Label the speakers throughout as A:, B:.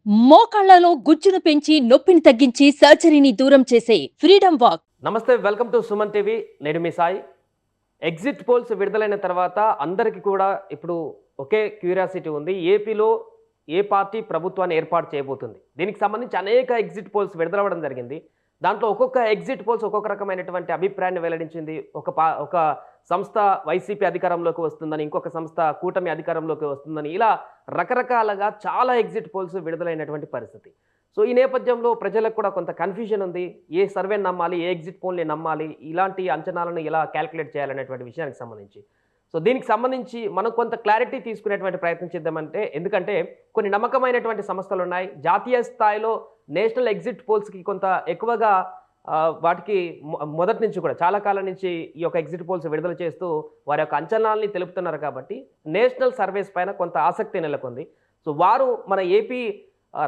A: మోకాళ్లలో గుజ్జును పెంచి నొప్పిని తగ్గించి సర్జరీని దూరం చేసే ఫ్రీడమ్ వాక్.
B: నమస్తే, వెల్కమ్ టు సుమన్ టీవీ. నేను మీ సాయి. ఎగ్జిట్ పోల్స్ విడుదలైన తర్వాత అందరికీ కూడా ఇప్పుడు ఒకే క్యూరియాసిటీ ఉంది. ఏపీలో ఏ పార్టీ ప్రభుత్వాన్ని ఏర్పాటు చేయబోతుంది? దీనికి సంబంధించి అనేక ఎగ్జిట్ పోల్స్ విడుదలవ్వడం జరిగింది. దాంట్లో ఒక్కొక్క ఎగ్జిట్ పోల్స్ ఒక్కొక్క రకమైనటువంటి అభిప్రాయాన్ని వెల్లడించింది. ఒక సంస్థ వైసీపీ అధికారంలోకి వస్తుందని, ఇంకొక సంస్థ కూటమి అధికారంలోకి వస్తుందని, ఇలా రకరకాలుగా చాలా ఎగ్జిట్ పోల్స్ విడుదలైనటువంటి పరిస్థితి. సో ఈ నేపథ్యంలో ప్రజలకు కూడా కొంత కన్ఫ్యూజన్ ఉంది. ఏ సర్వేని నమ్మాలి, ఏ ఎగ్జిట్ పోల్ని నమ్మాలి, ఇలాంటి అంచనాలను ఎలా క్యాలిక్యులేట్ చేయాలనేటువంటి విషయానికి సంబంధించి. సో దీనికి సంబంధించి మనం కొంత క్లారిటీ తీసుకునేటువంటి ప్రయత్నం చేద్దామంటే, ఎందుకంటే కొన్ని నమ్మకమైనటువంటి సంస్థలు ఉన్నాయి. జాతీయ స్థాయిలో నేషనల్ ఎగ్జిట్ పోల్స్కి కొంత ఎక్కువగా వాటికి మొదటి నుంచి కూడా చాలా కాలం నుంచి ఈ యొక్క ఎగ్జిట్ పోల్స్ విడుదల చేస్తూ వారి యొక్క అంచనాల్ని తెలుపుతున్నారు. కాబట్టి నేషనల్ సర్వేస్ పైన కొంత ఆసక్తి నెలకొంది. సో వారు మన ఏపీ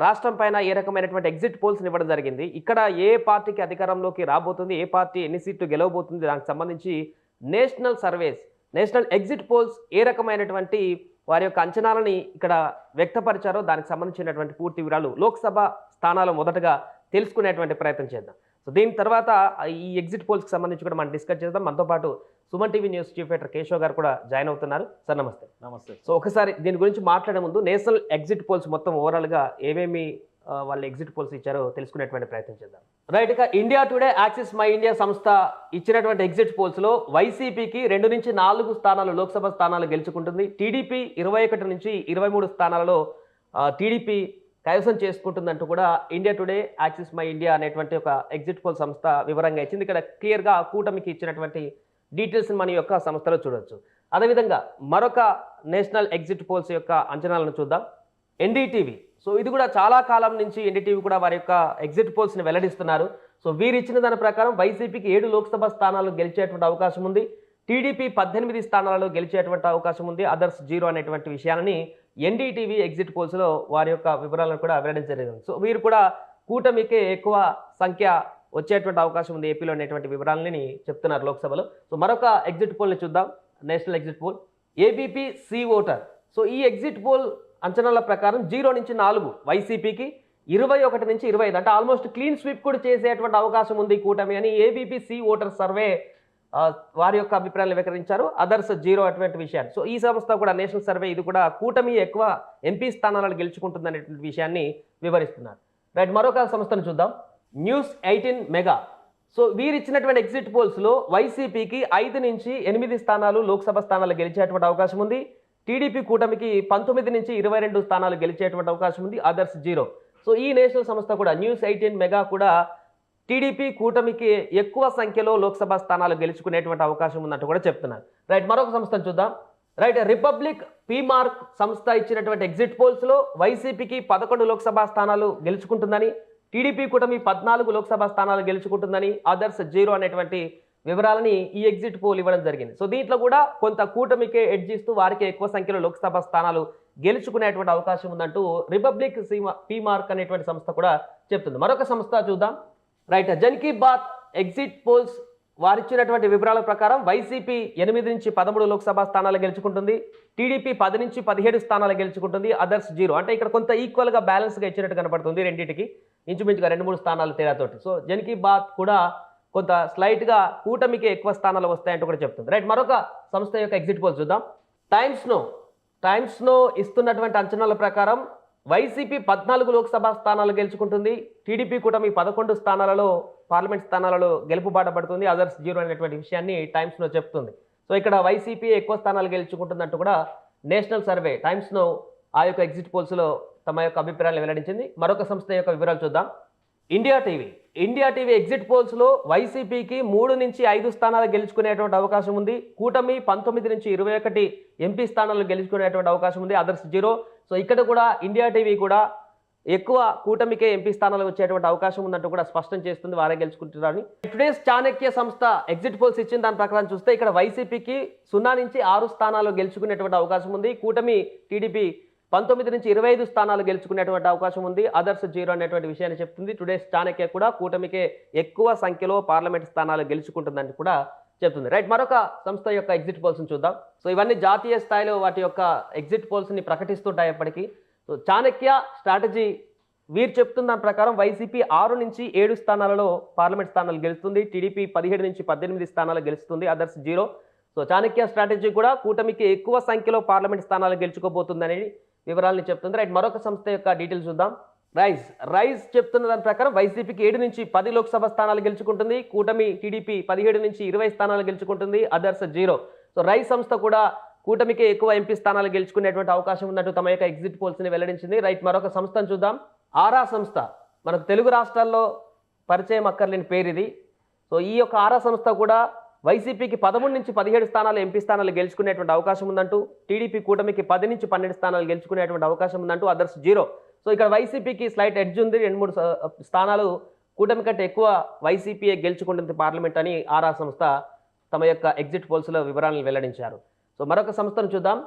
B: రాష్ట్రం పైన ఏ రకమైనటువంటి ఎగ్జిట్ పోల్స్ని ఇవ్వడం జరిగింది. ఇక్కడ ఏ పార్టీకి అధికారంలోకి రాబోతుంది, ఏ పార్టీ ఎన్ని సీట్లు గెలవబోతుంది, దానికి సంబంధించి national surveys, national exit polls ఏ రకమైనటువంటి వారి యొక్క అంచనాలని ఇక్కడ వ్యక్తపరిచారో దానికి సంబంధించినటువంటి పూర్తి వివరాలు లోక్సభ స్థానాలు మొదటగా తెలుసుకునేటువంటి ప్రయత్నం చేద్దాం. సో దీని తర్వాత ఈ ఎగ్జిట్ పోల్స్కి సంబంధించి కూడా మనం డిస్కస్ చేద్దాం. మనతో పాటు Suman TV news chief editor Keshav గారు కూడా జాయిన్ అవుతున్నారు. సార్ నమస్తే.
C: నమస్తే.
B: సో ఒకసారి దీని గురించి మాట్లాడే ముందు నేషనల్ ఎగ్జిట్ పోల్స్ మొత్తం ఓవరాల్గా ఏమేమి వాళ్ళు ఎగ్జిట్ పోల్స్ ఇచ్చారో తెలుసుకునేటువంటి ప్రయత్నం చేద్దాం. రైట్, ఇక India today, axis my India సంస్థ ఇచ్చినటువంటి ఎగ్జిట్ పోల్స్లో వైసీపీకి 2 నుంచి 4 స్థానాలు లోక్సభ స్థానాలు గెలుచుకుంటుంది. టీడీపీ 21 నుంచి 23 స్థానాలలో టీడీపీ కైవసం చేసుకుంటుందంటూ కూడా India today, axis my India అనేటువంటి ఒక ఎగ్జిట్ పోల్ సంస్థ వివరంగా ఇచ్చింది. ఇక్కడ క్లియర్గా కూటమికి ఇచ్చినటువంటి డీటెయిల్స్ మన యొక్క సంస్థలో చూడవచ్చు. అదేవిధంగా మరొక నేషనల్ ఎగ్జిట్ పోల్స్ యొక్క అంచనాలను చూద్దాం. ఎన్డీటీవీ, సో ఇది కూడా చాలా కాలం నుంచి ఎన్డీటీవీ కూడా వారి యొక్క ఎగ్జిట్ పోల్స్ని వెల్లడిస్తున్నారు. సో వీరు ఇచ్చిన దాని ప్రకారం వైసీపీకి 7 లోక్సభ స్థానాలు గెలిచేటువంటి అవకాశం ఉంది. టీడీపీ 18 స్థానాలలో గెలిచేటువంటి అవకాశం ఉంది. అదర్స్ 0 అనేటువంటి విషయాన్ని ఎన్డీటీవీ ఎగ్జిట్ పోల్స్లో వారి యొక్క వివరాలను కూడా వెల్లడించలేదు. సో వీరు కూడా కూటమికే ఎక్కువ సంఖ్య వచ్చేటువంటి అవకాశం ఉంది ఏపీలో అనేటువంటి వివరాలని చెప్తున్నారు లోక్సభలో. సో మరొక ఎగ్జిట్ పోల్ని చూద్దాం. National exit poll ABP C voter. So ఈ ఎగ్జిట్ పోల్ అంచనాల ప్రకారం 0 నుంచి 4 వైసీపీకి, 21 నుంచి 25 అంటే ఆల్మోస్ట్ క్లీన్ స్వీప్ కూడా చేసేటువంటి అవకాశం ఉంది కూటమి అని ఏబీపీ సి ఓటర్ సర్వే వారి యొక్క అభిప్రాయాలు వివరించారు. అదర్స్ 0 అటువంటి విషయాన్ని. సో ఈ సంస్థ కూడా నేషనల్ సర్వే ఇది కూడా కూటమి ఎక్కువ ఎంపీ స్థానాలను గెలుచుకుంటుంది అనేటువంటి విషయాన్ని వివరిస్తున్నారు. రైట్, మరొక సంస్థను చూద్దాం. News 18 mega. సో వీరు ఇచ్చినటువంటి ఎగ్జిట్ పోల్స్లో వైసీపీకి 5 నుంచి 8 స్థానాలు లోక్సభ స్థానాలు గెలిచేటువంటి అవకాశం ఉంది. టీడీపీ కూటమికి 19 నుంచి 22 స్థానాలు గెలిచేటువంటి అవకాశం ఉంది. అదర్స్ 0. సో ఈ నేషనల్ సంస్థ కూడా న్యూస్ 18 మెగా కూడా టీడీపీ కూటమికి ఎక్కువ సంఖ్యలో లోక్సభ స్థానాలు గెలుచుకునేటువంటి అవకాశం ఉందంటూ కూడా చెప్తున్నారు. రైట్, మరొక సంస్థను చూద్దాం. రైట్, రిపబ్లిక్ పీమార్క్ సంస్థ ఇచ్చినటువంటి ఎగ్జిట్ పోల్స్లో వైసీపీకి 11 లోక్సభ స్థానాలు గెలుచుకుంటుందని, టీడీపీ కూటమి 14 లోక్సభ స్థానాలు గెలుచుకుంటుందని, అదర్స్ 0 అనేటువంటి వివరాలని ఈ ఎగ్జిట్ పోల్ ఇవ్వడం జరిగింది. సో దీంట్లో కూడా కొంత కూటమికే ఎడ్జ్ ఇస్తూ వారికి ఎక్కువ సంఖ్యలో లోక్సభ స్థానాలు గెలుచుకునేటువంటి అవకాశం ఉందంటూ రిపబ్లిక్ పీమార్క్ అనేటువంటి సంస్థ కూడా చెప్తుంది. మరొక సంస్థ చూద్దాం. Right, Jan Ki Baat exit polls వారిచ్చినటువంటి వివరాల ప్రకారం వైసీపీ 8 నుంచి 13 లోక్సభ స్థానాలు గెలుచుకుంటుంది. టీడీపీ 10 నుంచి 17 స్థానాలు గెలుచుకుంటుంది. అదర్స్ 0 అంటే ఇక్కడ కొంత ఈక్వల్గా బ్యాలెన్స్గా ఇచ్చినట్టు కనపడుతుంది రెండింటికి, ఇంచుమించుగా 2-3 స్థానాలు తేడాతోటి. సో జన్ కీ బాత్ కూడా కొంత స్లైట్గా కూటమికి ఎక్కువ స్థానాలు వస్తాయంటూ కూడా చెప్తుంది. రైట్, మరొక సంస్థ యొక్క ఎగ్జిట్ పోల్స్ చూద్దాం. టైమ్స్ నో ఇస్తున్నటువంటి అంచనాల ప్రకారం వైసీపీ 14 లోక్సభ స్థానాలు గెలుచుకుంటుంది. టీడీపీ కూటమి 11 స్థానాలలో పార్లమెంట్ స్థానాలలో గెలుపుబాట పడుతుంది. అదర్స్ 0 అనేటువంటి విషయాన్ని టైమ్స్ నో చెప్తుంది. సో ఇక్కడ వైసీపీ ఎక్కువ స్థానాలు గెలుచుకుంటుందంటూ కూడా నేషనల్ సర్వే టైమ్స్ నో ఆ యొక్క ఎగ్జిట్ పోల్స్లో తమ యొక్క అభిప్రాయాలు వెల్లడించింది. మరొక సంస్థ యొక్క వివరాలు చూద్దాం. ఇండియా టీవీ ఎగ్జిట్ పోల్స్లో వైసీపీకి 3 నుంచి 5 స్థానాలు గెలుచుకునేటువంటి అవకాశం ఉంది. కూటమి 19 నుంచి 21 ఎంపీ స్థానాలు గెలుచుకునేటువంటి అవకాశం ఉంది. అదర్స్ 0. సో ఇక్కడ కూడా ఇండియా టీవీ కూడా ఎక్కువ కూటమికే ఎంపీ స్థానాలు వచ్చేటువంటి అవకాశం ఉందంటూ కూడా స్పష్టం చేస్తుంది, వారే గెలుచుకుంటున్నారని. టుడేస్ చాణక్య సంస్థ ఎగ్జిట్ పోల్స్ ఇచ్చిన దాని ప్రకారం చూస్తే ఇక్కడ వైసీపీకి 0 నుంచి 6 స్థానాలు గెలుచుకునేటువంటి అవకాశం ఉంది. కూటమి టీడీపీ 19 నుంచి 25 స్థానాలు గెలుచుకునేటువంటి అవకాశం ఉంది. అదర్స్ 0 అనేటువంటి విషయాన్ని చెప్తుంది. టుడేస్ చాణక్య కూడా కూటమికే ఎక్కువ సంఖ్యలో పార్లమెంట్ స్థానాలు గెలుచుకుంటుందని కూడా చెప్తుంది. రైట్, మరొక సంస్థ యొక్క ఎగ్జిట్ పోల్స్ని చూద్దాం. సో ఇవన్నీ జాతీయ స్థాయిలో వాటి యొక్క ఎగ్జిట్ పోల్స్ని ప్రకటిస్తుంటాయి ఎప్పటికీ. సో చాణక్య స్ట్రాటజీ వీరు చెప్తున్న దాని ప్రకారం వైసీపీ 6 నుంచి 7 స్థానాలలో పార్లమెంట్ స్థానాలు గెలుస్తుంది, టీడీపీ 17 నుంచి 18 స్థానాలు గెలుస్తుంది, అదర్స్ 0. సో చాణక్య స్ట్రాటజీ కూడా కూటమికి ఎక్కువ సంఖ్యలో పార్లమెంట్ స్థానాలు గెలుచుకోబోతుందని వివరాలను చెప్తుంది. రైట్, మరొక సంస్థ యొక్క డీటెయిల్స్ చూద్దాం. రైజ్ చెప్తున్న దాని ప్రకారం వైసీపీకి 7 నుంచి 10 లోక్సభ స్థానాలు గెలుచుకుంటుంది, కూటమి టీడీపీ 17 నుంచి 20 స్థానాలు గెలుచుకుంటుంది, అదర్స్ 0. సో రైజ్ సంస్థ కూడా కూటమికి ఎక్కువ ఎంపీ స్థానాలు గెలుచుకునేటువంటి అవకాశం ఉన్నట్టు తమ యొక్క ఎగ్జిట్ పోల్స్ ని వెల్లడించింది. రైట్, మరొక సంస్థను చూద్దాం. ఆరా సంస్థ మనకు తెలుగు రాష్ట్రాల్లో పరిచయం అక్కర్లేని పేరు ఇది. సో ఈ యొక్క ఆరా సంస్థ కూడా వైసీపీకి 13 నుంచి 17 స్థానాలు ఎంపీ స్థానాలు గెలుచుకునేటువంటి అవకాశం ఉందంటూ, టీడీపీ కూటమికి 10 నుంచి 12 స్థానాలు గెలుచుకునేటువంటి అవకాశం ఉందంటూ, అదర్స్ 0. సో ఇక్కడ వైసీపీకి స్లైట్ ఎడ్జ్ ఉంది, 2-3 స్థానాలు కూటమి కంటే ఎక్కువ వైసీపీ గెలుచుకుంటుంది పార్లమెంట్ అని ఆరా సంస్థ తమ యొక్క ఎగ్జిట్ పోల్స్లో వివరాలను వెల్లడించారు. సో మరొక సంస్థను చూద్దాం.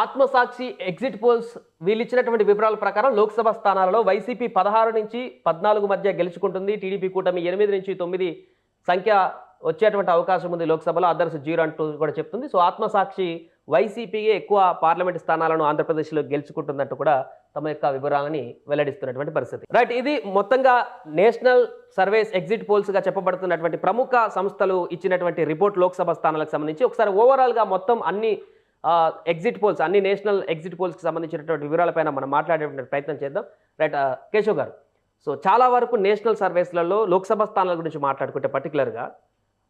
B: ఆత్మసాక్షి ఎగ్జిట్ పోల్స్ వీళ్ళు ఇచ్చినటువంటి వివరాల ప్రకారం లోక్సభ స్థానాలలో వైసీపీ 16 నుంచి 14 మధ్య గెలుచుకుంటుంది, టీడీపీ కూటమి 8 నుంచి 9 సంఖ్య వచ్చేటువంటి అవకాశం ఉంది లోక్సభలో, అదర్స్ 0 అంటూ కూడా చెప్తుంది. సో ఆత్మసాక్షి వైసీపీకి ఎక్కువ పార్లమెంట్ స్థానాలను ఆంధ్రప్రదేశ్లో గెలుచుకుంటున్నట్టు కూడా తమ యొక్క వివరాలని వెల్లడిస్తున్నటువంటి పరిస్థితి. రైట్, ఇది మొత్తంగా నేషనల్ సర్వేస్ ఎగ్జిట్ పోల్స్ గా చెప్పబడుతున్నటువంటి ప్రముఖ సంస్థలు ఇచ్చినటువంటి రిపోర్ట్ లోక్సభ స్థానాలకు సంబంధించి. ఒకసారి ఓవరాల్ గా మొత్తం అన్ని ఎగ్జిట్ పోల్స్, అన్ని నేషనల్ ఎగ్జిట్ పోల్స్కి సంబంధించినటువంటి వివరాలపైన మనం మాట్లాడేటువంటి ప్రయత్నం చేద్దాం. రైట్, కేశవ్ గారు, సో చాలా వరకు నేషనల్ సర్వేస్లలో లోక్సభ స్థానాల గురించి మాట్లాడుకుంటే పర్టికులర్గా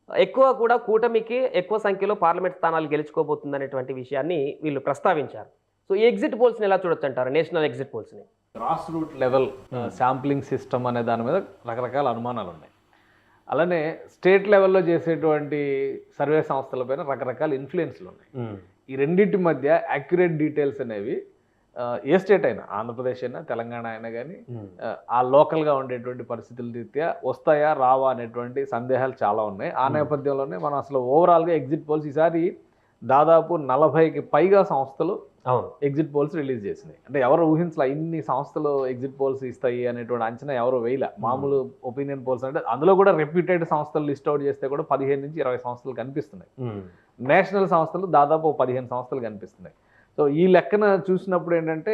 B: ఎక్కువ కూడా కూటమికి ఎక్కువ సంఖ్యలో పార్లమెంట్ స్థానాలు గెలుచుకోబోతుందనేటువంటి విషయాన్ని వీళ్ళు ప్రస్తావించారు. సో ఈ ఎగ్జిట్ పోల్స్ని ఎలా చూడొచ్చు అంటారు, నేషనల్ ఎగ్జిట్ పోల్స్ని?
C: Grass root level sampling system అనే దాని మీద రకరకాల అనుమానాలు ఉన్నాయి. అలానే స్టేట్ లెవెల్లో చేసేటువంటి సర్వే సంస్థలపైన రకరకాల ఇన్ఫ్లుయెన్స్లు ఉన్నాయి. ఈ రెండింటి మధ్య యాక్యురేట్ డీటెయిల్స్ అనేవి ఏ స్టేట్ అయినా, ఆంధ్రప్రదేశ్ అయినా తెలంగాణ అయినా కానీ ఆ లోకల్గా ఉండేటువంటి పరిస్థితుల రీత్యా వస్తాయా రావా అనేటువంటి సందేహాలు చాలా ఉన్నాయి. ఆ నేపథ్యంలోనే మనం అసలు ఓవరాల్గా ఎగ్జిట్ పోల్స్ ఈసారి దాదాపు 40కి పైగా సంస్థలు ఎగ్జిట్ పోల్స్ రిలీజ్ చేసినాయి. అంటే ఎవరు ఊహించలే ఇన్ని సంస్థలు ఎగ్జిట్ పోల్స్ ఇస్తాయి అనేటువంటి అంచనా ఎవరు వేయలే. మామూలు ఒపీనియన్ పోల్స్ అంటే అందులో కూడా రెప్యూటెడ్ సంస్థలు లిస్ట్ అవుట్ చేస్తే కూడా 15 నుంచి 20 సంస్థలు కనిపిస్తున్నాయి. నేషనల్ సంస్థలు దాదాపు 15 సంస్థలు కనిపిస్తున్నాయి. సో ఈ లెక్కన చూసినప్పుడు ఏంటంటే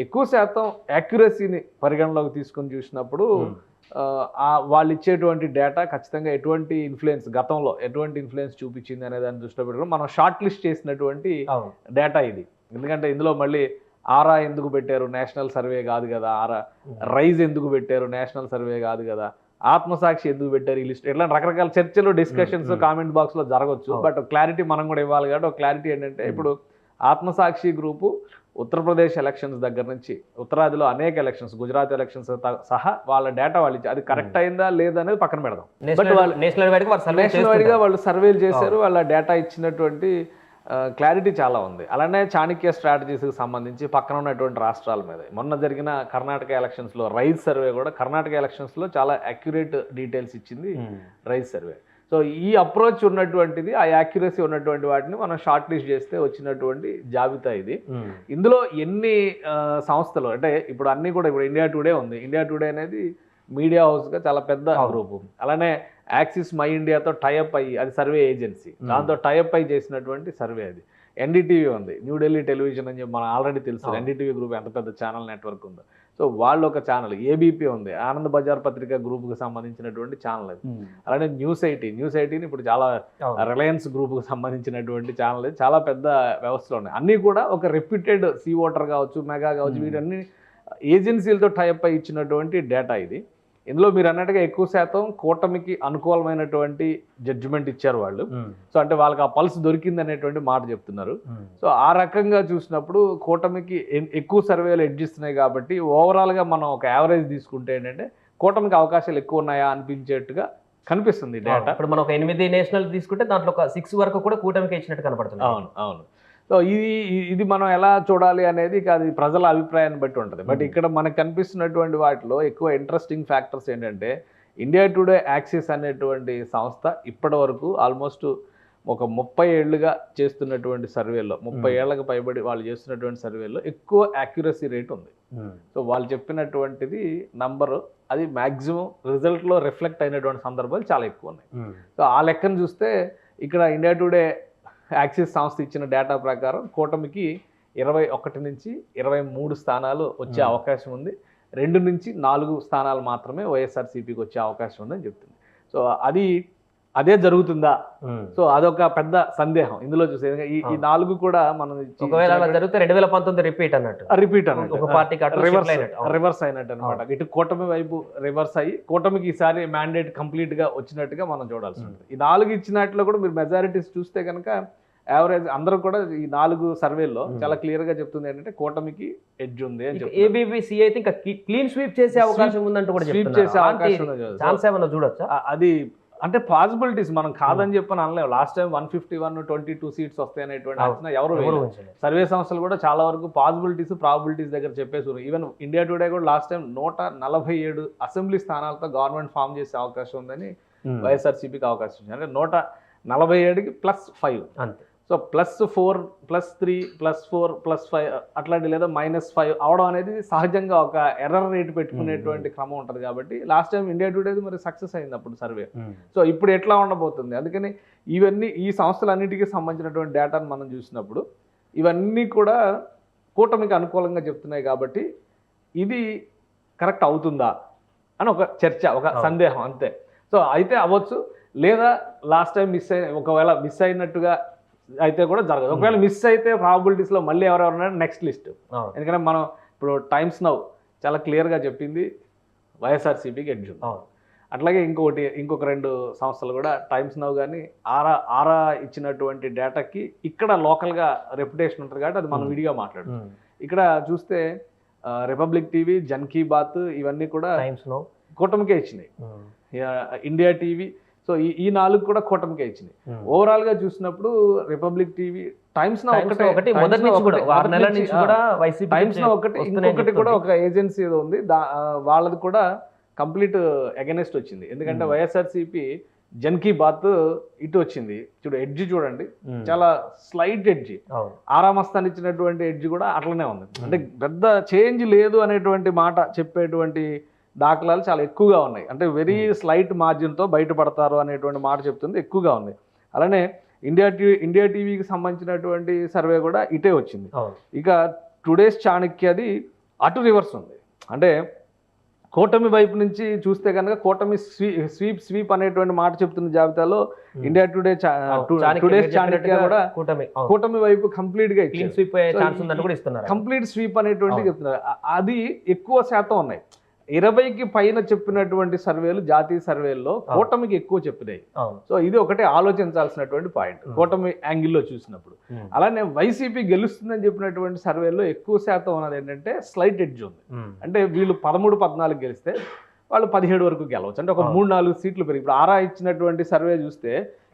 C: ఎక్కువ శాతం యాక్యురసీని పరిగణలోకి తీసుకొని చూసినప్పుడు వాళ్ళు ఇచ్చేటువంటి డేటా ఖచ్చితంగా ఎటువంటి ఇన్ఫ్లుయెన్స్, గతంలో ఎటువంటి ఇన్ఫ్లుయెన్స్ చూపించింది అనే దాన్ని దృష్టిలో పెట్టుకుని మనం షార్ట్ లిస్ట్ చేసినటువంటి డేటా ఇది. ఎందుకంటే ఇందులో మళ్ళీ ఆరా ఎందుకు పెట్టారు, నేషనల్ సర్వే కాదు కదా, రైజ్ ఎందుకు పెట్టారు, నేషనల్ సర్వే కాదు కదా, ఆత్మసాక్షి ఎందుకు పెట్టారు ఈ లిస్ట్, ఇట్లా రకరకాల చర్చలు, డిస్కషన్స్ కామెంట్ బాక్స్లో జరగవచ్చు. బట్ క్లారిటీ మనం కూడా ఇవ్వాలి కాబట్టి ఒక క్లారిటీ ఏంటంటే ఇప్పుడు ఆత్మసాక్షి గ్రూపు ఉత్తరప్రదేశ్ ఎలక్షన్స్ దగ్గర నుంచి ఉత్తరాదిలో అనేక ఎలక్షన్స్, గుజరాత్ ఎలక్షన్స్ సహా వాళ్ళ డేటా వాళ్ళు ఇచ్చి అది కరెక్ట్ అయిందా లేదా అనేది పక్కన పెడదాం. బట్ వాళ్ళు నేషనల్ వైడ్గా వాళ్ళు సర్వేలు చేశారు, వాళ్ళ డేటా ఇచ్చినటువంటి క్లారిటీ చాలా ఉంది. అలానే చాణక్య స్ట్రాటజీస్కి సంబంధించి పక్కన ఉన్నటువంటి రాష్ట్రాల మీద మొన్న జరిగిన కర్ణాటక ఎలక్షన్స్లో రైజ్ సర్వే కూడా కర్ణాటక ఎలక్షన్స్లో చాలా అక్యురేట్ డీటెయిల్స్ ఇచ్చింది రైజ్ సర్వే. సో ఈ అప్రోచ్ ఉన్నటువంటిది, ఆ యాక్యురసీ ఉన్నటువంటి వాటిని మనం షార్ట్ లిస్ట్ చేస్తే వచ్చినటువంటి జాబితా ఇది. ఇందులో ఎన్ని సంస్థలు అంటే ఇప్పుడు అన్నీ కూడా, ఇప్పుడు ఇండియా టుడే ఉంది, ఇండియా టుడే అనేది మీడియా హౌస్గా చాలా పెద్ద గ్రూపు. అలానే యాక్సిస్ మై ఇండియాతో టైఅప్ అయ్యి, అది సర్వే ఏజెన్సీ, దాంతో టైఅప్ అయ్యి చేసినటువంటి సర్వే అది. ఎన్డీటీవీ ఉంది, న్యూఢిల్లీ టెలివిజన్ అని చెప్పి మనం ఆల్రెడీ తెలుసు ఎన్డీటీవీ గ్రూప్ ఎంత పెద్ద ఛానల్ నెట్వర్క్ ఉందో. సో వాళ్ళు ఒక ఛానల్, ఏబీపీ ఉంది, ఆనంద్ బజార్ పత్రిక గ్రూప్కి సంబంధించినటువంటి ఛానల్ అది. అలానే న్యూస్ 18ని ఇప్పుడు చాలా రిలయన్స్ గ్రూప్కి సంబంధించినటువంటి ఛానల్ అది. చాలా పెద్ద వ్యవస్థలు ఉన్నాయి. అన్నీ కూడా ఒక రెప్యూటెడ్ సీ వాటర్ కావచ్చు, మెగా కావచ్చు, వీటన్ని ఏజెన్సీలతో టైఅప్ అయి ఇచ్చినటువంటి డేటా ఇది. ఇందులో మీరు అన్నట్టుగా ఎక్కువ శాతం కూటమికి అనుకూలమైనటువంటి జడ్జిమెంట్ ఇచ్చారు వాళ్ళు. సో అంటే వాళ్ళకి ఆ పల్స్ దొరికింది అనేటువంటి మాట చెప్తున్నారు. సో ఆ రకంగా చూసినప్పుడు కూటమికి ఎక్కువ సర్వేలు ఎడ్జిస్తున్నాయి కాబట్టి ఓవరాల్గా మనం ఒక యావరేజ్ తీసుకుంటే ఏంటంటే కూటమికి అవకాశాలు ఎక్కువ ఉన్నాయా అనిపించేట్టుగా కనిపిస్తుంది డేటా.
B: ఇప్పుడు మనం ఒక 8 నేషనల్ తీసుకుంటే దాంట్లో ఒక 6 వరకు కూడా కూటమికి ఇచ్చినట్టు కనపడుతుంది.
C: అవును. సో ఇది మనం ఎలా చూడాలి అనేది అది ప్రజల అభిప్రాయాన్ని బట్టి ఉంటుంది. బట్ ఇక్కడ మనకు కనిపిస్తున్నటువంటి వాటిలో ఎక్కువ ఇంట్రెస్టింగ్ ఫ్యాక్టర్స్ ఏంటంటే ఇండియా టుడే యాక్సిస్ అనేటువంటి సంస్థ ఇప్పటి వరకు ఆల్మోస్ట్ ఒక 30 ఏళ్ళుగా చేస్తున్నటువంటి సర్వేలో, 30 ఏళ్ళకి పైబడి వాళ్ళు చేస్తున్నటువంటి సర్వేలో ఎక్కువ యాక్యురసీ రేట్ ఉంది. సో వాళ్ళు చెప్పినటువంటిది నంబరు అది మ్యాక్సిమం రిజల్ట్లో రిఫ్లెక్ట్ అయినటువంటి సందర్భాలు చాలా ఎక్కువ ఉన్నాయి. సో ఆ లెక్కను చూస్తే ఇక్కడ ఇండియా టుడే యాక్సిస్ సంస్థ ఇచ్చిన డేటా ప్రకారం కూటమికి 21 నుంచి 23 స్థానాలు వచ్చే అవకాశం ఉంది. 2 నుంచి 4 స్థానాలు మాత్రమే వైఎస్ఆర్సీపీకి వచ్చే అవకాశం ఉందని చెప్తుంది. సో అదే జరుగుతుందా? సో అదొక పెద్ద సందేహం ఇందులో చూసే. ఈ 4 కూడా మనం
B: ఒకవేళ అలా జరిగితే 2019 రిపీట్ అన్నట్టు
C: ఒక
B: పార్టీకి
C: రివర్స్ అయినట్టు అనమాట. ఇటు కూటమి వైపు రివర్స్ అయ్యి కూటమికి ఈసారి మ్యాండేట్ కంప్లీట్ గా వచ్చినట్టుగా మనం చూడాల్సి ఉంటుంది. ఈ 4 ఇచ్చినట్లో కూడా మీరు మెజారిటీస్ చూస్తే కనుక యావరేజ్ అందరూ కూడా ఈ 4 సర్వేల్లో చాలా క్లియర్ గా చెప్తుంది ఏంటంటే కూటమికి ఎడ్జ్ ఉంది అని చెప్పి.
B: ఏబీపీ అయితే ఇంకా క్లీన్ స్వీప్ చేసే అవకాశం ఉందంటూ కూడా
C: స్వీప్ చేసే అవకాశం
B: ఛాన్స్ ఏమన్నా చూడొచ్చా?
C: అది అంటే పాసిబిలిటీస్ మనం కాదని చెప్పని అనలేము. లాస్ట్ టైం 151 22 సీట్స్ వస్తాయి అనేటువంటి అంచనా ఎవరు సర్వే సంస్థలు కూడా చాలా వరకు పాసిబిలిటీస్ ప్రాబిలిటీస్ దగ్గర చెప్పేసి. ఈవెన్ ఇండియా టుడే కూడా లాస్ట్ టైం 147 అసెంబ్లీ స్థానాలతో గవర్నమెంట్ ఫామ్ చేసే అవకాశం ఉందని వైఎస్ఆర్సీపీకి అవకాశం ఉంది. అంటే 147కి +5
B: అంతే.
C: సో +4 +3 +4 +5 అట్లాంటి లేదా -5 అవడం అనేది సహజంగా ఒక ఎర్రర్ రేట్ పెట్టుకునేటువంటి క్రమం ఉంటుంది. కాబట్టి లాస్ట్ టైం ఇండియా టుడే మరి సక్సెస్ అయింది అప్పుడు సర్వే. సో ఇప్పుడు ఎట్లా ఉండబోతుంది? అందుకని ఇవన్నీ ఈ సంస్థలన్నిటికీ సంబంధించినటువంటి డేటాను మనం చూసినప్పుడు ఇవన్నీ కూడా కూటమికి అనుకూలంగా చెప్తున్నాయి. కాబట్టి ఇది కరెక్ట్ అవుతుందా అని ఒక చర్చ, ఒక సందేహం అంతే. సో అయితే అవ్వచ్చు, లేదా లాస్ట్ టైం ఒకవేళ మిస్ అయినట్టుగా అయితే కూడా జరగదు. ఒకవేళ మిస్ అయితే ప్రాబిలిటీస్లో మళ్ళీ ఎవరెవరు నెక్స్ట్ లిస్ట్. ఎందుకంటే మనం ఇప్పుడు టైమ్స్ నౌ చాలా క్లియర్గా చెప్పింది వైఎస్ఆర్సీపీకి ఎడ్జ్ ఉంది. అట్లాగే ఇంకొక 2 సంస్థలు కూడా టైమ్స్ నౌ కానీ ఆరా ఇచ్చినటువంటి డేటాకి ఇక్కడ లోకల్గా రెప్యుటేషన్ ఉంటుంది కాబట్టి అది మనం విడిగా మాట్లాడుతాం. ఇక్కడ చూస్తే రిపబ్లిక్ టీవీ, జన్ కీ బాత్ ఇవన్నీ కూడా
B: టైమ్స్ నౌ
C: కూటమికే ఇచ్చినాయి. ఇండియా టీవీ, సో ఈ 4 కూడా కూటమికే ఇచ్చినాయి. ఓవరాల్ గా చూసినప్పుడు రిపబ్లిక్ టీవీ, టైమ్స్ నౌ ఒకటి, ఇంకొకటి కూడా ఒక ఏజెన్సీ ఏదో ఉంది, వాళ్ళది కూడా కంప్లీట్ అగెనెస్ట్ వచ్చింది. ఎందుకంటే వైఎస్ఆర్సీపీ జన్ కీ బాత్ ఇటు వచ్చింది. ఎడ్జ్ చూడండి, చాలా స్లైట్ ఎడ్జ్. ఆరామస్థాన్ ఇచ్చినటువంటి ఎడ్జ్ కూడా అట్లనే ఉంది. అంటే పెద్ద చేంజ్ లేదు అనేటువంటి మాట చెప్పేటువంటి దాఖలాలు చాలా ఎక్కువగా ఉన్నాయి. అంటే వెరీ స్లైట్ మార్జిన్తో బయటపడతారు అనేటువంటి మాట చెప్తుంది, ఎక్కువగా ఉంది. అలానే ఇండియా టీవీకి సంబంధించినటువంటి సర్వే కూడా ఇటే వచ్చింది. ఇక టుడేస్ చాణక్యది అటు రివర్స్ ఉంది. అంటే కూటమి వైపు నుంచి చూస్తే కనుక కూటమి స్వీప్ అనేటువంటి మాట చెప్తున్న జాబితాలో ఇండియా టుడేస్ చాణక్య కూడా కూటమి వైపు కంప్లీట్ గా కంప్లీట్ స్వీప్ అనేటువంటి చెప్తున్నారు. అది ఎక్కువ శాతం ఉన్నాయి. 20కి పైన చెప్పినటువంటి సర్వేలు, జాతీయ సర్వేల్లో కూటమికి ఎక్కువ చెప్పినాయి. సో ఇది ఒకటి ఆలోచించాల్సినటువంటి పాయింట్ కూటమి యాంగిల్లో చూసినప్పుడు. అలానే వైసీపీ గెలుస్తుందని చెప్పినటువంటి సర్వేల్లో ఎక్కువ శాతం ఉన్నది ఏంటంటే స్లైట్ ఎడ్జ్ ఉంది. అంటే వీళ్ళు 13-14 గెలిస్తే వాళ్ళు 17 వరకు గెలవచ్చు. అంటే ఒక 3-4 సీట్లు పెరిగి. ఇప్పుడు ఆరా ఇచ్చినటువంటి సర్వే చూస్తే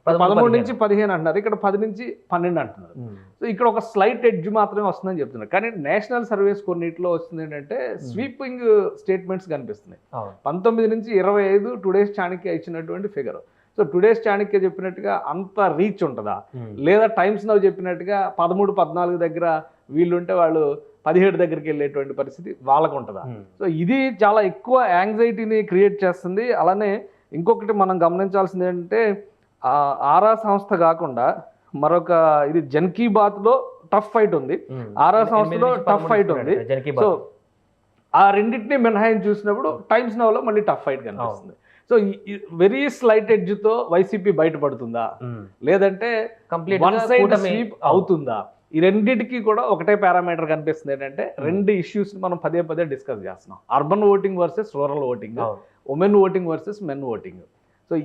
C: 13 నుంచి 15 అంటున్నారు, ఇక్కడ 10 నుంచి 12 అంటున్నారు. సో ఇక్కడ ఒక స్లైట్ ఎడ్జ్ మాత్రమే వస్తుందని చెప్తున్నారు. కానీ నేషనల్ సర్వేస్ కొన్నిట్లో వస్తుంది ఏంటంటే స్వీపింగ్ స్టేట్మెంట్స్ కనిపిస్తున్నాయి. 19 నుంచి 25 టుడేస్ చాణక్య ఇచ్చినటువంటి ఫిగర్. సో టుడేస్ చాణక్య చెప్పినట్టుగా అంత రీచ్ ఉంటుందా, లేదా టైమ్స్ నౌ చెప్పినట్టుగా 13-14 దగ్గర వీళ్ళుంటే వాళ్ళు 17 దగ్గరికి వెళ్ళేటువంటి పరిస్థితి వాళ్ళకు ఉంటుందా? సో ఇది చాలా ఎక్కువ యాంగ్జైటీని క్రియేట్ చేస్తుంది. అలానే ఇంకొకటి మనం గమనించాల్సింది ఏంటంటే ఆరా సంస్థ కాకుండా మరొక ఇది జన్ కీ బాత్ లో టఫ్ ఫైట్ ఉంది, ఆరా సంస్థలో టఫ్ ఫైట్ ఉంది. సో ఆ రెండింటిని మినహాయించి చూసినప్పుడు టైమ్స్ నౌలో మళ్ళీ టఫ్ ఫైట్ కనిపిస్తుంది. సో వెరీ స్లైట్ ఎడ్జ్ తో వైసీపీ బయటపడుతుందా, లేదంటే వన్ సైడ్ స్వీప్ అవుతుందా? ఈ రెండింటికి కూడా ఒకటే పారామీటర్ కనిపిస్తుంది. ఏంటంటే 2 ఇష్యూస్ మనం పదే డిస్కస్ చేస్తున్నాం. Urban voting versus rural voting, women voting versus men voting. So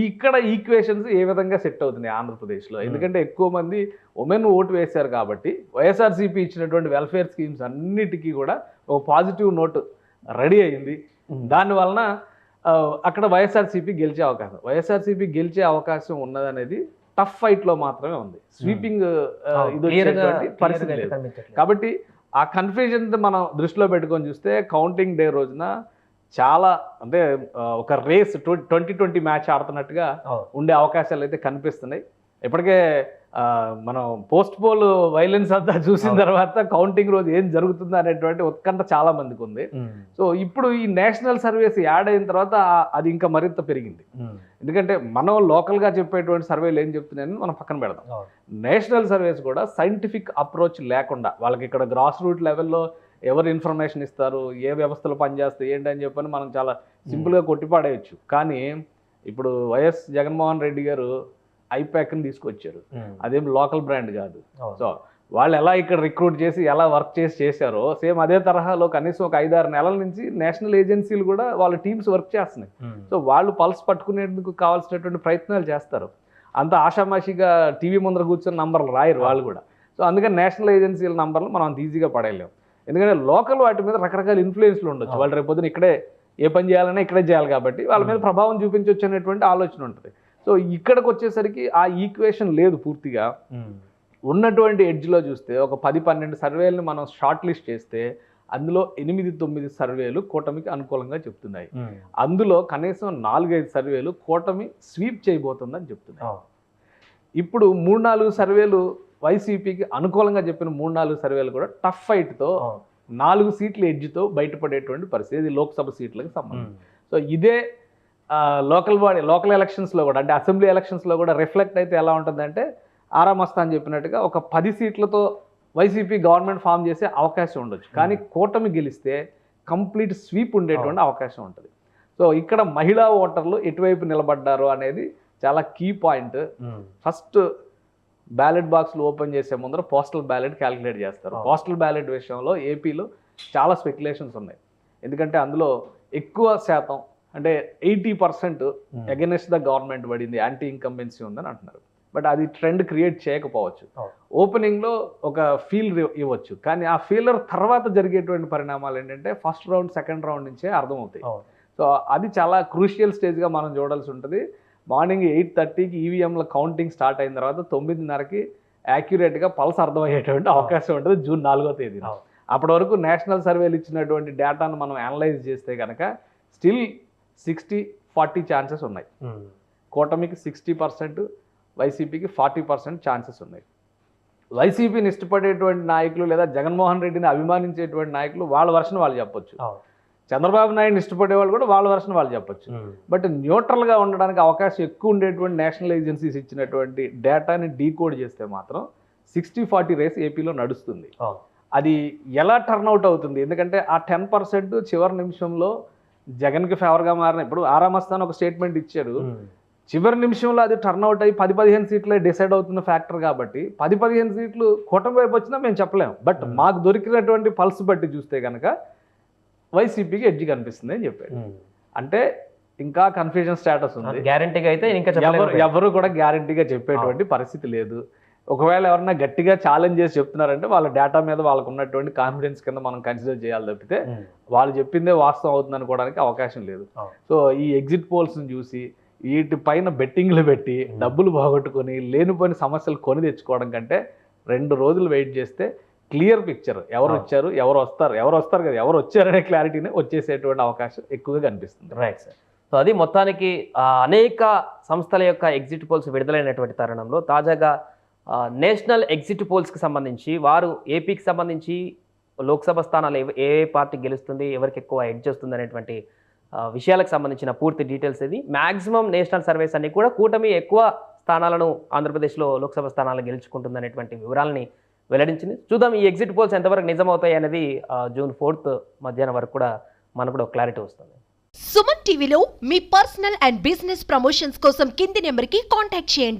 C: ఇక్కడ ఈక్వేషన్స్ ఏ విధంగా సెట్ అవుతున్నాయి ఆంధ్రప్రదేశ్లో? ఎందుకంటే ఎక్కువ మంది ఉమెన్ ఓటు వేశారు కాబట్టి వైఎస్ఆర్సీపీ ఇచ్చినటువంటి వెల్ఫేర్ స్కీమ్స్ అన్నిటికీ కూడా ఒక పాజిటివ్ నోట్ రెడీ అయింది. దానివలన అక్కడ వైఎస్ఆర్సీపీ గెలిచే అవకాశం ఉన్నదనేది టఫ్ ఫైట్లో మాత్రమే ఉంది. స్వీపింగ్ ఇది వచ్చేటువంటి పరిస్థితి లేదు. కాబట్టి ఆ కన్ఫ్యూజన్ మనం దృష్టిలో పెట్టుకొని చూస్తే కౌంటింగ్ డే రోజున చాలా అంటే ఒక రేస్ 2020 మ్యాచ్ ఆడుతున్నట్టుగా ఉండే అవకాశాలు అయితే కనిపిస్తున్నాయి. ఇప్పటికే మనం పోస్ట్ పోల్ వైలెన్స్ అంతా చూసిన తర్వాత కౌంటింగ్ రోజు ఏం జరుగుతుందో అనేటువంటి ఉత్కంఠ చాలా మందికి ఉంది. సో ఇప్పుడు ఈ నేషనల్ సర్వేస్ యాడ్ అయిన తర్వాత అది ఇంకా మరింత పెరిగింది. ఎందుకంటే మనం లోకల్గా చెప్పేటువంటి సర్వేలు ఏం చెప్తున్నాయని మనం పక్కన పెడదాం. నేషనల్ సర్వేస్ కూడా సైంటిఫిక్ అప్రోచ్ లేకుండా వాళ్ళకి ఇక్కడ గ్రాస్ రూట్ లెవెల్లో ఎవరు ఇన్ఫర్మేషన్ ఇస్తారు, ఏ వ్యవస్థలు పనిచేస్తాయి ఏంటని చెప్పని మనం చాలా సింపుల్గా కొట్టిపాడేయచ్చు. కానీ ఇప్పుడు వైఎస్ జగన్మోహన్ రెడ్డి గారు ఐప్యాక్ని తీసుకొచ్చారు, అదేం లోకల్ బ్రాండ్ కాదు. సో వాళ్ళు ఎలా ఇక్కడ రిక్రూట్ చేసి ఎలా వర్క్ చేశారో సేమ్ అదే తరహాలో కనీసం ఒక 5-6 నెలల నుంచి నేషనల్ ఏజెన్సీలు కూడా వాళ్ళ టీమ్స్ వర్క్ చేస్తున్నాయి. సో వాళ్ళు పల్స్ పట్టుకునేందుకు కావాల్సినటువంటి ప్రయత్నాలు చేస్తారు. అంత ఆషామాషిగా టీవీ ముందర కూర్చొని నంబర్లు రాయరు వాళ్ళు కూడా. సో అందుకని నేషనల్ ఏజెన్సీల నంబర్లు మనం అంత ఈజీగా పడేయలేము. ఎందుకంటే లోకల్ వాటి మీద రకరకాల ఇన్ఫ్లుయెన్స్లు ఉండొచ్చు. వాళ్ళు రేపొద్దున ఇక్కడే ఏ పని చేయాలన్నా ఇక్కడే చేయాలి కాబట్టి వాళ్ళ మీద ప్రభావం చూపించవచ్చు అనేటువంటి ఆలోచన ఉంటుంది. సో ఇక్కడికి వచ్చేసరికి ఆ ఈక్వేషన్ లేదు పూర్తిగా. ఉన్నటువంటి ఎడ్జ్లో చూస్తే ఒక 10-12 సర్వేలను మనం షార్ట్ లిస్ట్ చేస్తే అందులో 8-9 సర్వేలు కూటమికి అనుకూలంగా చెప్తున్నాయి. అందులో కనీసం 4-5 సర్వేలు కూటమి స్వీప్ చేయబోతుందని చెప్తున్నాయి. ఇప్పుడు 3-4 సర్వేలు వైసీపీకి అనుకూలంగా చెప్పిన 3-4 సర్వేలు కూడా టఫ్ ఫైట్తో 4 సీట్ల ఎడ్జ్తో బయటపడేటువంటి పరిస్థితి. ఇది లోక్సభ సీట్లకు సంబంధించి. సో ఇదే లోకల్ ఎలక్షన్స్లో కూడా, అంటే అసెంబ్లీ ఎలక్షన్స్లో కూడా రిఫ్లెక్ట్ అయితే ఎలా ఉంటుందంటే ఆరామస్తా అని చెప్పినట్టుగా ఒక 10 సీట్లతో వైసీపీ గవర్నమెంట్ ఫామ్ చేసే అవకాశం ఉండొచ్చు. కానీ కూటమి గెలిస్తే కంప్లీట్ స్వీప్ ఉండేటువంటి అవకాశం ఉంటుంది. సో ఇక్కడ మహిళా ఓటర్లు ఎటువైపు నిలబడ్డారు అనేది చాలా కీ పాయింట్. ఫస్ట్ బ్యాలెట్ బాక్స్లు ఓపెన్ చేసే ముందర పోస్టల్ బ్యాలెట్ క్యాలిక్యులేట్ చేస్తారు. పోస్టల్ బ్యాలెట్ విషయంలో ఏపీలో చాలా స్పెక్యులేషన్స్ ఉన్నాయి. ఎందుకంటే అందులో ఎక్కువ శాతం అంటే 80% అగెన్స్ట్ ద గవర్నమెంట్ పడింది, యాంటీ ఇన్కంబెన్సీ ఉందని అంటున్నారు. బట్ అది ట్రెండ్ క్రియేట్ చేయకపోవచ్చు. ఓపెనింగ్లో ఒక ఫీల్ ఇవ్వచ్చు, కానీ ఆ ఫీలర్ తర్వాత జరిగేటువంటి పరిణామాలు ఏంటంటే ఫస్ట్ రౌండ్ సెకండ్ రౌండ్ నుంచే అర్థమవుతాయి. సో అది చాలా క్రూషియల్ స్టేజ్గా మనం చూడాల్సి ఉంటుంది. మార్నింగ్ 8:30కి ఈవీఎంల కౌంటింగ్ స్టార్ట్ అయిన తర్వాత 9:30కి యాక్యురేట్గా పల్స్ అర్థమయ్యేటువంటి అవకాశం ఉంటుంది జూన్ 4వ తేదీన. అప్పటి వరకు నేషనల్ సర్వేలు ఇచ్చినటువంటి డేటాను మనం అనలైజ్ చేస్తే కనుక స్టిల్ 60-40 ఛాన్సెస్ ఉన్నాయి. కూటమికి 60%, వైసీపీకి 40% ఛాన్సెస్ ఉన్నాయి. వైసీపీని ఇష్టపడేటువంటి నాయకులు లేదా జగన్మోహన్ రెడ్డిని అభిమానించేటువంటి నాయకులు వాళ్ళ వర్షన్ వాళ్ళు చెప్పొచ్చు. చంద్రబాబు నాయుడుని ఇష్టపడే వాళ్ళు కూడా వాళ్ళ వర్షన్ వాళ్ళు చెప్పొచ్చు. బట్ న్యూట్రల్గా ఉండడానికి అవకాశం ఎక్కువ ఉండేటువంటి నేషనల్ ఏజెన్సీస్ ఇచ్చినటువంటి డేటాని డీకోడ్ చేస్తే మాత్రం 60-40 రేస్ ఏపీలో నడుస్తుంది. అది ఎలా టర్న్అవుట్ అవుతుంది? ఎందుకంటే ఆ 10% చివరి నిమిషంలో జగన్కి ఫేవర్గా మారిన, ఇప్పుడు ఆరామస్థాన్ ఒక స్టేట్మెంట్ ఇచ్చాడు, చివరి నిమిషంలో అది టర్న్అవుట్ అయ్యి 10-15 సీట్లే డిసైడ్ అవుతున్న ఫ్యాక్టర్ కాబట్టి 10-15 సీట్లు కూటమి వైపు వచ్చినా మేము చెప్పలేము. బట్ మాకు దొరికినటువంటి పల్స్ బట్టి చూస్తే కనుక వైసీపీకి ఎడ్జ్ కనిపిస్తుంది అని చెప్పాడు. అంటే ఇంకా కన్ఫ్యూజన్ స్టేటస్ ఉంది.
B: గ్యారంటీగా అయితే ఇంకా
C: ఎవరు కూడా గ్యారంటీగా చెప్పేటువంటి పరిస్థితి లేదు. ఒకవేళ ఎవరన్నా గట్టిగా ఛాలెంజ్ చేసి చెప్తున్నారంటే వాళ్ళ డేటా మీద వాళ్ళకు ఉన్నటువంటి కాన్ఫిడెన్స్ కింద మనం కన్సిడర్ చేయాలి తప్పితే వాళ్ళు చెప్పిందే వాస్తవం అవుతుంది అనుకోవడానికి అవకాశం లేదు. సో ఈ ఎగ్జిట్ పోల్స్ని చూసి వీటి పైన బెట్టింగ్లు పెట్టి డబ్బులు పోగొట్టుకొని లేనిపోయిన సమస్యలు కొని తెచ్చుకోవడం కంటే 2 రోజులు వెయిట్ చేస్తే క్లియర్ పిక్చర్ ఎవరు వచ్చారు, ఎవరు వస్తారు కదా, ఎవరు వచ్చారనే క్లారిటీని వచ్చేసేటువంటి అవకాశం ఎక్కువగా కనిపిస్తుంది.
B: Right sir. సో అది మొత్తానికి అనేక సంస్థల యొక్క ఎగ్జిట్ పోల్స్ విడుదలైనటువంటి తరుణంలో తాజాగా నేషనల్ ఎగ్జిట్ పోల్స్కి సంబంధించి వారు ఏపీకి సంబంధించి లోక్సభ స్థానాలు ఏ పార్టీ గెలుస్తుంది, ఎవరికి ఎక్కువ ఎడ్జ్ వస్తుంది అనేటువంటి విషయాలకు సంబంధించిన పూర్తి డీటెయిల్స్ ఇది. మ్యాక్సిమం నేషనల్ సర్వేస్ అన్ని కూడా కూటమి ఎక్కువ స్థానాలను ఆంధ్రప్రదేశ్లో లోక్సభ స్థానాలు గెలుచుకుంటుంది అనేటువంటి వివరాలని వెల్లడించింది. చూద్దాం ఈ ఎగ్జిట్ పోల్స్ ఎంతవరకు నిజమవుతాయి అనేది జూన్ 4th మధ్యాహ్నం వరకు కూడా మనకు కూడా క్లారిటీ వస్తుంది.
D: సుమన్ టీవీలో మీ పర్సనల్ అండ్ బిజినెస్ ప్రమోషన్స్ కోసం కింది నెంబర్కి కాంటాక్ట్ చేయండి.